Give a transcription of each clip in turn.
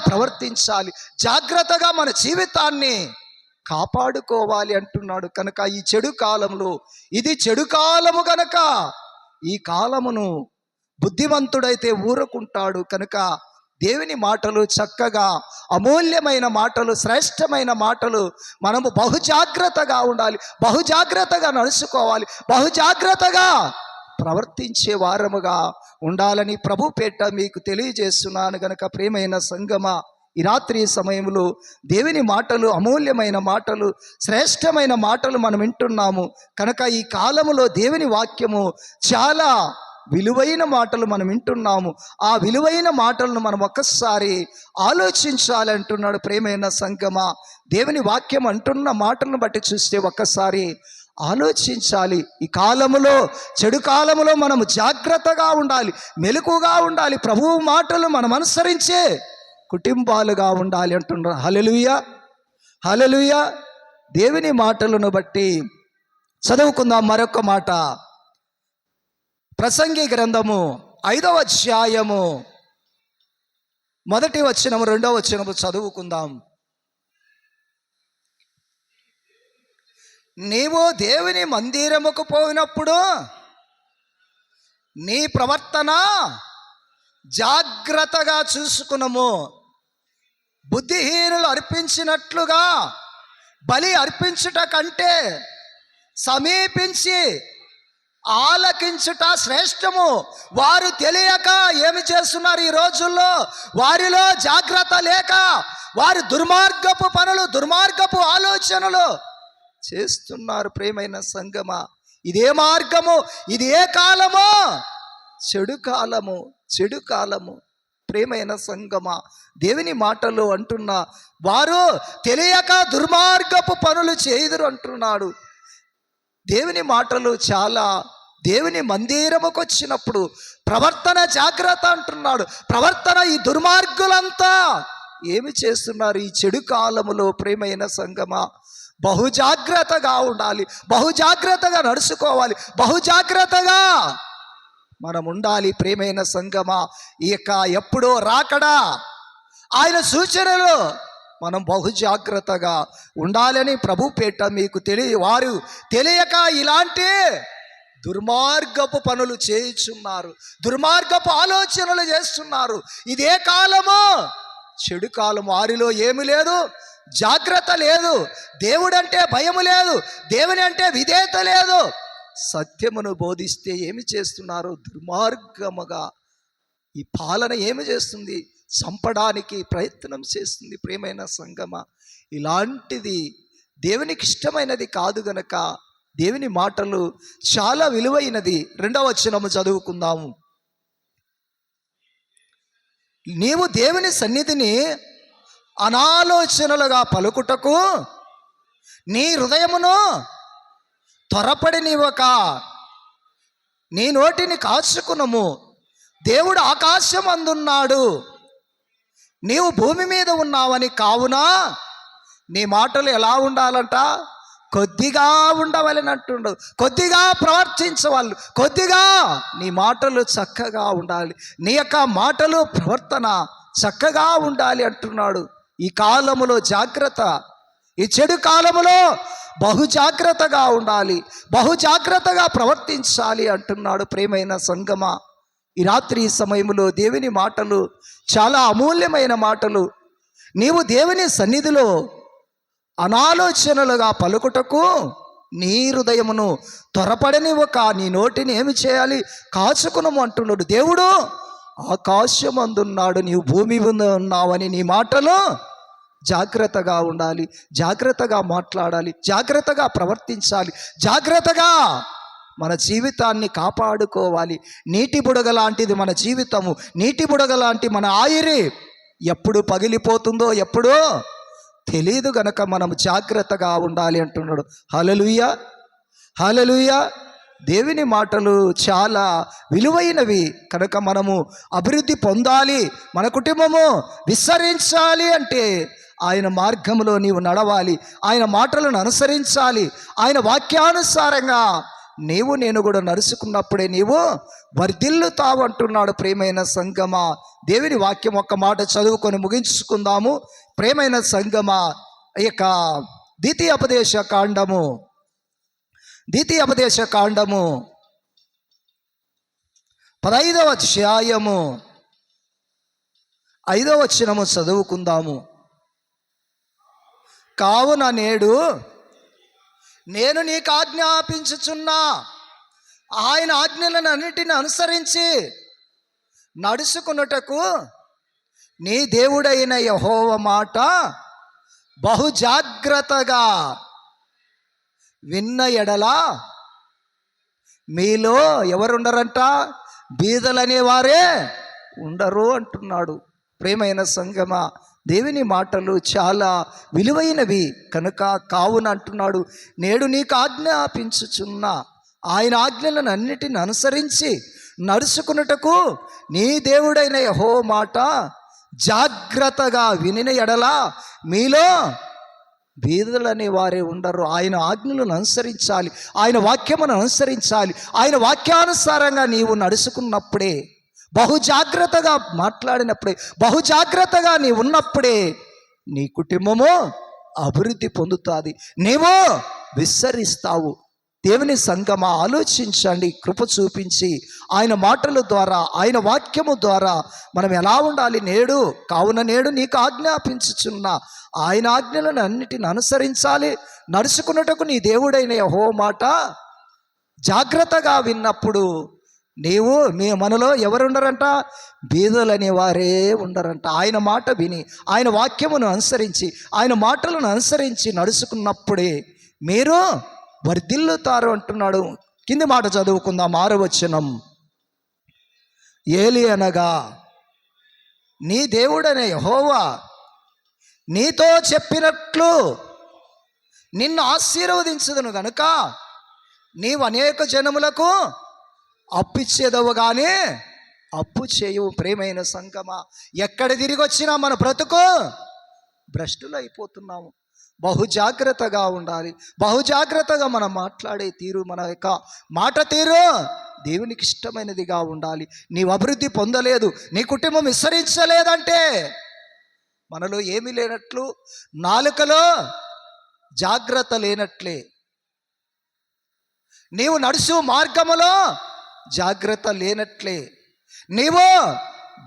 ప్రవర్తించాలి, జాగ్రత్తగా మన జీవితాన్ని కాపాడుకోవాలి అంటున్నాడు. కనుక ఈ చెడు కాలంలో, ఇది చెడు కాలము గనక ఈ కాలమును బుద్ధిమంతుడైతే ఊరుకుంటాడు. కనుక దేవుని మాటలు చక్కగా, అమూల్యమైన మాటలు, శ్రేష్టమైన మాటలు మనము బహుజాగ్రత్తగా ఉండాలి, బహుజాగ్రత్తగా నడుచుకోవాలి, బహుజాగ్రత్తగా ప్రవర్తించే వారముగా ఉండాలని ప్రభు పేట మీకు తెలియజేస్తున్నాను. గనక ప్రియమైన సంగమా, ఈ రాత్రి సమయంలో దేవుని మాటలు, అమూల్యమైన మాటలు, శ్రేష్టమైన మాటలు మనం వింటున్నాము. కనుక ఈ కాలములో దేవుని వాక్యము చాలా విలువైన మాటలు మనం వింటున్నాము. ఆ విలువైన మాటలను మనం ఒక్కసారి ఆలోచించాలి అంటున్నాడు. ప్రియమైన సంగమా, దేవుని వాక్యం అంటున్న మాటలను బట్టి చూస్తే ఒక్కసారి ఆలోచించాలి. ఈ కాలములో, చెడు కాలములో మనము జాగ్రత్తగా ఉండాలి, మెలకుగా ఉండాలి, ప్రభువు మాటలు మనం అనుసరించే కుటుంబాలుగా ఉండాలి అంటున్నారు. హల్లెలూయా, హల్లెలూయా. దేవుని మాటలను బట్టి చదువుకుందాం మరొక మాట. ప్రసంగి గ్రంథము 5వ అధ్యాయము 1వ వచనము 2వ వచనము చదువుకుందాం. నీవు దేవుని మందిరముకు పోయినప్పుడు నీ ప్రవర్తన జాగ్రత్తగా చూసుకునము. బుద్ధిహీనులు అర్పించినట్లుగా బలి అర్పించుట కంటే సమీపించి ఆలకించుట శ్రేష్టము. వారు తెలియక ఏమి చేస్తున్నారు ఈ రోజుల్లో? వారిలో జాగ్రత్త లేక వారు దుర్మార్గపు పనులు, దుర్మార్గపు ఆలోచనలు చేస్తున్నారు. ప్రియమైన సంగమా, ఇదే మార్గము, ఇది ఏ కాలము? చెడు కాలము, చెడు కాలము. ప్రియమైన సంగమా, దేవుని మాటలు అంటున్నా, వారు తెలియక దుర్మార్గపు పనులు చేయుదురు అంటున్నాడు. దేవుని మాటలు చాలా, దేవుని మందిరముకు వచ్చినప్పుడు ప్రవర్తన జాగ్రత్త అంటున్నాడు. ప్రవర్తన, ఈ దుర్మార్గులంతా ఏమి చేస్తున్నారు ఈ చెడు కాలములో? ప్రియమైన సంగమా, బహుజాగ్రత్తగా ఉండాలి, బహుజాగ్రత్తగా నడుచుకోవాలి, బహుజాగ్రత్తగా మనం ఉండాలి. ప్రియమైన సంగమా, ఈ యొక్క ఎప్పుడో రాకడా, ఆయన సూచనలు మనం బహుజాగ్రత్తగా ఉండాలని ప్రభు పేట మీకు వారు తెలియక ఇలాంటి దుర్మార్గపు పనులు చేయుచున్నారు, దుర్మార్గపు ఆలోచనలు చేస్తున్నారు. ఇదే కాలము, చెడు కాలం. వారిలో ఏమి లేదు, జాగ్రత్త లేదు, దేవుడంటే భయము లేదు, దేవుని అంటే విధేయత లేదు. సత్యమును బోధిస్తే ఏమి చేస్తున్నారు? దుర్మార్గముగా ఈ పాలన ఏమి చేస్తుంది? చంపడానికి ప్రయత్నం చేస్తుంది. ప్రియమైన సంగమా, ఇలాంటిది దేవునికి ఇష్టమైనది కాదు గనక దేవుని మాటలు చాలా విలువైనది. 2వ వచనము చదువుకుందాము. నీవు దేవుని సన్నిధిని అనాలోచనలుగా పలుకుటకు నీ హృదయమును త్వరపడినివ్వక నీ నోటిని కాచుకునము. దేవుడు ఆకాశం అందున్నాడు, నీవు భూమి మీద ఉన్నావని. కావున నీ మాటలు ఎలా ఉండాలంట? కొద్దిగా ఉండవలనంటుండు, కొద్దిగా ప్రవర్తించవాళ్ళు, కొద్దిగా నీ మాటలు చక్కగా ఉండాలి, నీ యొక్క మాటలు, ప్రవర్తన చక్కగా ఉండాలి అంటున్నాడు. ఈ కాలములో జాగ్రత్త, ఈ చెడు కాలములో బహుజాగ్రత్తగా ఉండాలి, బహుజాగ్రత్తగా ప్రవర్తించాలి అంటున్నాడు. ప్రియమైన సంగమా, ఈ రాత్రి సమయంలో దేవుని మాటలు చాలా అమూల్యమైన మాటలు. నీవు దేవుని సన్నిధిలో అనాలోచనలుగా పలుకుటకు నీ హృదయమును త్వరపడనివ్వక నీ నోటిని ఏమి చేయాలి? కాచుకునము అంటున్నాడు. దేవుడు ఆకాశమందున్నాడు, నీవు భూమి మీద ఉన్నావని. నీ మాటలు జాగ్రత్తగా ఉండాలి, జాగ్రత్తగా మాట్లాడాలి, జాగ్రత్తగా ప్రవర్తించాలి, జాగ్రత్తగా మన జీవితాన్ని కాపాడుకోవాలి. నీటి బుడగ లాంటిది మన జీవితము, నీటి బుడగ లాంటి మన ఆయురి ఎప్పుడు పగిలిపోతుందో ఎప్పుడో తెలియదు గనక మనం జాగ్రత్తగా ఉండాలి అంటున్నాడు. హల్లెలూయా, హల్లెలూయా. దేవుని మాటలు చాలా విలువైనవి కనుక మనము అభివృద్ధి పొందాలి, మన కుటుంబము విస్తరించాలి అంటే ఆయన మార్గంలో నీవు నడవాలి, ఆయన మాటలను అనుసరించాలి, ఆయన వాక్యానుసారంగా నీవు నేను కూడా నడుచుకున్నప్పుడే నీవు వర్ధిల్లుతావు అంటున్నాడు. ప్రియమైన సంగమా, దేవుని వాక్యం ఒక్క మాట చదువుకొని ముగించుకుందాము. ప్రియమైన సంగమా, ఈ యొక్క ద్వితీయోపదేశ కాండము 15వ అధ్యాయము 5వ వచనము చదువుకుందాము. కావున నేడు నేను నీకు ఆజ్ఞాపించుచున్నా ఆయన ఆజ్ఞలను అన్నిటిని అనుసరించి నడుచుకున్నటకు నీ దేవుడైన యెహోవా మాట బహు జాగ్రత్తగా విన్న ఎడల మీలో ఎవరుండరంట? బీదలనే వారే ఉండరు అంటున్నాడు. ప్రియమైన సంగమా, దేవుని మాటలు చాలా విలువైనవి కనుక కావున అంటున్నాడు, నేడు నీకు ఆజ్ఞాపించుచున్నా ఆయన ఆజ్ఞలను అన్నిటిని అనుసరించి నడుచుకున్నటకు నీ దేవుడైన యెహోవా మాట జాగ్రత్తగా వినిన ఎడల మీలో బీదలనే వారే ఉండరు. ఆయన ఆజ్ఞలను అనుసరించాలి, ఆయన వాక్యమును అనుసరించాలి. ఆయన వాక్యానుసారంగా నీవు నడుచుకున్నప్పుడే, బహు జాగ్రత్తగా మాట్లాడినప్పుడే, బహు జాగ్రత్తగా నీ ఉన్నప్పుడే నీ కుటుంబము అభివృద్ధి పొందుతుంది, నీవు విస్తరిస్తావు. దేవుని సంగమా, ఆలోచించండి. కృప చూపించి ఆయన మాటల ద్వారా, ఆయన వాక్యము ద్వారా మనం ఎలా ఉండాలి? కావున నేడు నీకు ఆజ్ఞాపించుచున్నా ఆయన ఆజ్ఞలను అన్నిటిని అనుసరించాలి, నడుచుకున్నటకు నీ దేవుడైన యెహోవా మాట జాగ్రత్తగా విన్నప్పుడు మనలో ఎవరుండరంట? బీదలనే వారే ఉండరంట. ఆయన మాట విని, ఆయన వాక్యమును అనుసరించి, ఆయన మాటలను అనుసరించి నడుచుకున్నప్పుడే మీరు వర్ధిల్లుతారు అంటున్నాడు. కింది మాట చదువుకుందాం, 6వ వచనం. ఏలి అనగా నీ దేవుడనే యెహోవా నీతో చెప్పినట్లు నిన్ను ఆశీర్వదించుదును గనుక నీవు అనేక జనములకు అప్పిచ్చేదవు కానీ అప్పు చేయవు. ప్రేమైన సంగమా, ఎక్కడ తిరిగి వచ్చినా మన బ్రతుకు భ్రష్టులైపోతున్నాము. బహు జాగ్రత్తగా ఉండాలి, బహు జాగ్రత్తగా మనం మాట్లాడే తీరు, మన యొక్క మాట తీరు దేవునికి ఇష్టమైనదిగా ఉండాలి. నీవు అభివృద్ధి పొందలేదు, నీ కుటుంబం విస్తరించలేదంటే మనలో ఏమీ లేనట్లు, నాలుకలో జాగ్రత్త లేనట్లే. నీవు నడుచు మార్గములో జాగ్రత్త లేనట్లే. నీవు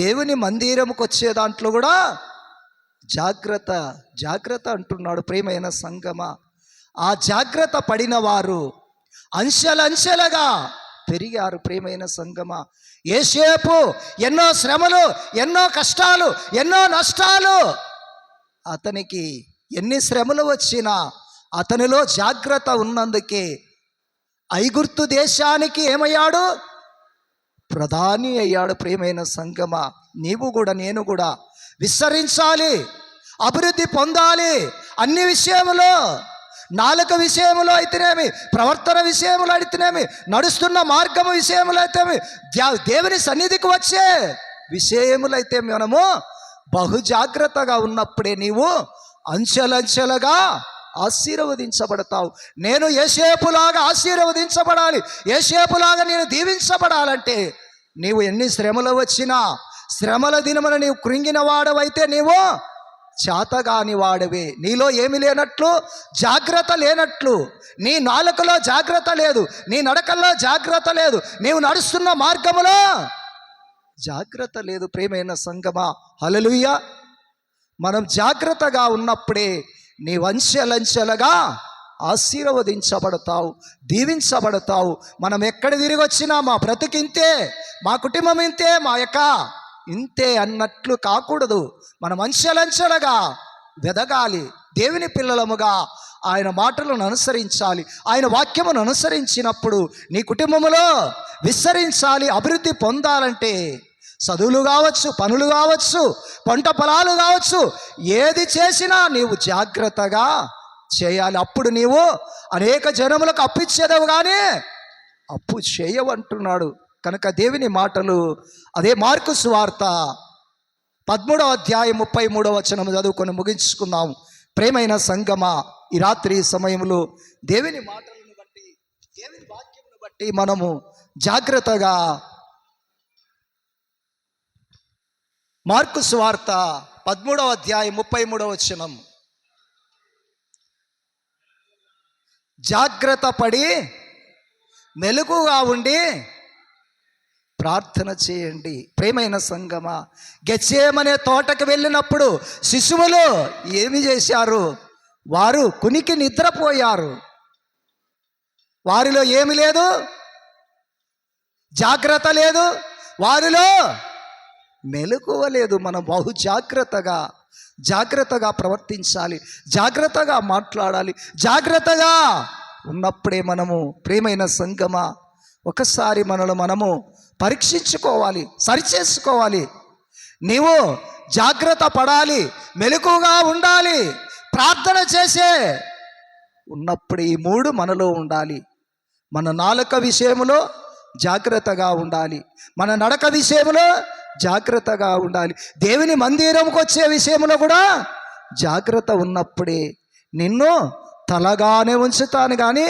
దేవుని మందిరముకు వచ్చే దాంట్లో కూడా జాగ్రత్త అంటున్నాడు. ప్రియమైన సంగమా, ఆ జాగ్రత్త పడిన వారు అంచెలంచెలుగా పెరిగారు. ప్రియమైన సంగమా, యేసేపు ఎన్నో శ్రమలు, ఎన్నో కష్టాలు, ఎన్నో నష్టాలు, అతనికి ఎన్ని శ్రమలు వచ్చినా అతనిలో జాగ్రత్త ఉన్నందుకే ఐగుప్తు దేశానికి ఏమయ్యాడు? ప్రధాని అయ్యాడు. ప్రియమైన సంగమా, నీవు కూడా నేను కూడా విస్తరించాలి, అభివృద్ధి పొందాలి. అన్ని విషయములో, నాలుక విషయములో అయితేనేమి, ప్రవర్తన విషయములో అయితేనేమి, నడుస్తున్న మార్గము విషయములో అయితేమి, దేవుని సన్నిధికి వచ్చే విషయములైతే మనము బహు జాగ్రత్తగా ఉన్నప్పుడే నీవు అంచెలంచెలుగా ఆశీర్వదించబడతావు. నేను యేసేపులాగా ఆశీర్వదించబడాలి, యేసేపులాగా నేను దీవించబడాలంటే నీవు ఎన్ని శ్రమలు వచ్చినా, శ్రమల దినమున నీవు కృంగిన వాడవైతే నీవు చేతగాని వాడవే. నీలో ఏమి లేనట్లు, జాగ్రత్త లేనట్లు, నీ నాలుకలో జాగ్రత్త లేదు, నీ నడకల్లో జాగ్రత్త లేదు, నీవు నడుస్తున్న మార్గములో జాగ్రత్త లేదు. ప్రియమైన సంగమా, హల్లెలూయా. మనం జాగ్రత్తగా ఉన్నప్పుడే నీ అంచెలంచెలుగా ఆశీర్వదించబడతావు, దీవించబడతావు. మనం ఎక్కడ తిరిగి వచ్చినా మా బ్రతుకింతే, మా కుటుంబం ఇంతే, మా యొక్క ఇంతే అన్నట్లు కాకూడదు. మనం అంచెలంచెలుగా వెదగాలి. దేవుని పిల్లలముగా ఆయన మాటలను అనుసరించాలి. ఆయన వాక్యమును అనుసరించినప్పుడు నీ కుటుంబములో విస్తరించాలి. అభివృద్ధి పొందాలంటే చదువులు కావచ్చు, పనులు కావచ్చు, పంట పొలాలు కావచ్చు, ఏది చేసినా నీవు జాగ్రత్తగా చేయాలి. అప్పుడు నీవు అనేక జనములకు అప్పిచ్చేదవు కానీ అప్పు చేయవంటున్నాడు. కనుక దేవుని మాటలు, అదే మార్కు సువార్త 13వ అధ్యాయం 33వ వచనం చదువుకొని ముగించుకుందాం. ప్రేమైన సంగమా, ఈ రాత్రి సమయంలో దేవుని మాటలను బట్టి, దేవుని వాక్యమును కాబట్టి మనము జాగ్రత్తగా మార్కు సువార్త 13వ అధ్యాయం 33వ వచనం, జాగ్రత్త పడి మెలకుగా ఉండి ప్రార్థన చేయండి. ప్రేమైన సంగమా, గెత్సేమనే తోటకు వెళ్ళినప్పుడు శిశువులు ఏమి చేశారు? వారు కునికి నిద్రపోయారు. వారిలో ఏమి లేదు, జాగ్రత్త లేదు, వారిలో మెలకువ లేదు. మనం బహు జాగ్రత్తగా ప్రవర్తించాలి, జాగ్రత్తగా మాట్లాడాలి. జాగ్రత్తగా ఉన్నప్పుడే మనము, ప్రియమైన సంగమా, ఒకసారి మనము పరీక్షించుకోవాలి, సరిచేసుకోవాలి. నీవు జాగ్రత్త పడాలి, మెలకుగా ఉండాలి, ప్రార్థన చేసే ఉన్నప్పుడు ఈ 3 మనలో ఉండాలి. మన నాలుక విషయంలో జాగ్రత్తగా ఉండాలి, మన నడక విషయంలో జాగ్రత్తగా ఉండాలి, దేవుని మందిరంకి వచ్చే విషయంలో కూడా జాగ్రత్త ఉన్నప్పుడే నిన్ను తలగానే ఉంచుతాను కానీ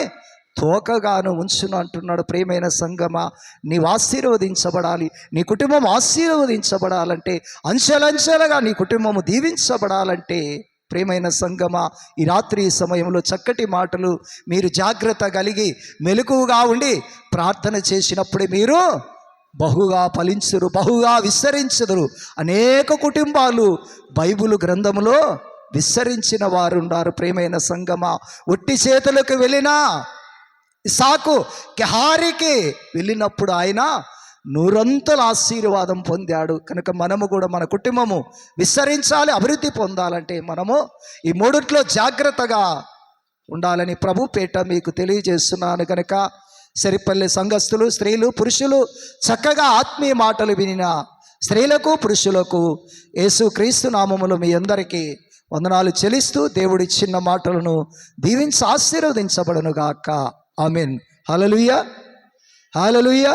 తోకగాను ఉంచును అంటున్నాడు. ప్రియమైన సంగమా, నీవు ఆశీర్వదించబడాలి, నీ కుటుంబం ఆశీర్వదించబడాలంటే, అంచెలంచెలుగా నీ కుటుంబము దీవించబడాలంటే, ప్రియమైన సంగమా, ఈ రాత్రి సమయంలో చక్కటి మాటలు మీరు జాగ్రత్త కలిగి మెలకువగా ఉండి ప్రార్థన చేసినప్పుడే మీరు బహుగా ఫలించురు, బహుగా విస్తరించుదురు. అనేక కుటుంబాలు బైబిల్ గ్రంథములో విస్తరించిన వారు ఉన్నారు. ప్రియమైన సంగమా, ఒట్టి చేతులకు వెళ్ళినా ఇస్సాకు గెహారికి వెళ్ళినప్పుడు ఆయన 100 ఆశీర్వాదం పొందాడు. కనుక మనము కూడా మన కుటుంబము విస్తరించాలి, అభివృద్ధి పొందాలంటే మనము ఈ 3 జాగ్రత్తగా ఉండాలని ప్రభు పేట మీకు తెలియజేస్తున్నాను. కనుక సరిపల్లి సంఘస్థులు, స్త్రీలు, పురుషులు చక్కగా ఆత్మీయ మాటలు వినిన స్త్రీలకు పురుషులకు యేసుక్రీస్తు నామములో మీ అందరికీ వందనాలు చెల్లిస్తూ దేవుడిచ్చిన మాటలను దీవించి ఆశీర్వదించబడును గాక. ఆమేన్. హల్లెలూయా, హల్లెలూయా.